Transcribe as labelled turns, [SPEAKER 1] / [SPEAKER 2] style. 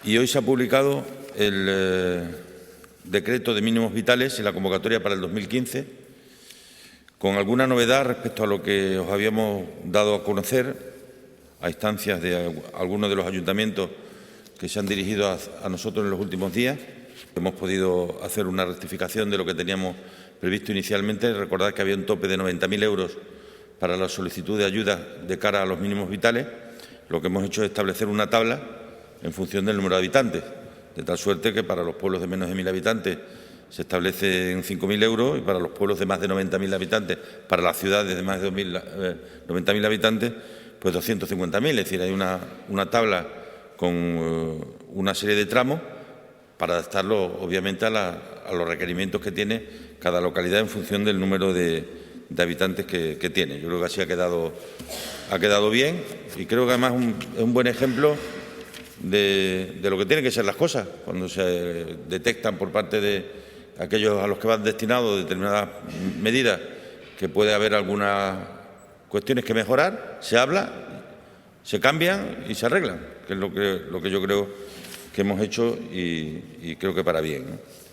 [SPEAKER 1] Y hoy se ha publicado el decreto de mínimos vitales y la convocatoria para el 2015, con alguna novedad respecto a lo que os habíamos dado a conocer a instancias de algunos de los ayuntamientos que se han dirigido a nosotros en los últimos días. Hemos podido hacer una rectificación de lo que teníamos previsto inicialmente. Recordad que había un tope de 90.000 euros para la solicitud de ayuda de cara a los mínimos vitales. Lo que hemos hecho es establecer una tabla en función del número de habitantes, de tal suerte que para los pueblos de menos de 1.000 habitantes se establece en 5.000 euros y para los pueblos de más de 90.000 habitantes, para las ciudades de más de 90.000 habitantes, pues 250.000. Es decir, hay una tabla con una serie de tramos para adaptarlo, obviamente, a los requerimientos que tiene cada localidad en función del número de habitantes que tiene. Yo creo que así ha quedado bien y creo que además es un buen ejemplo de lo que tienen que ser las cosas cuando se detectan por parte de aquellos a los que van destinados determinadas medidas que puede haber algunas cuestiones que mejorar, se habla, se cambian y se arreglan, que es lo que yo creo que hemos hecho y creo que para bien, ¿no?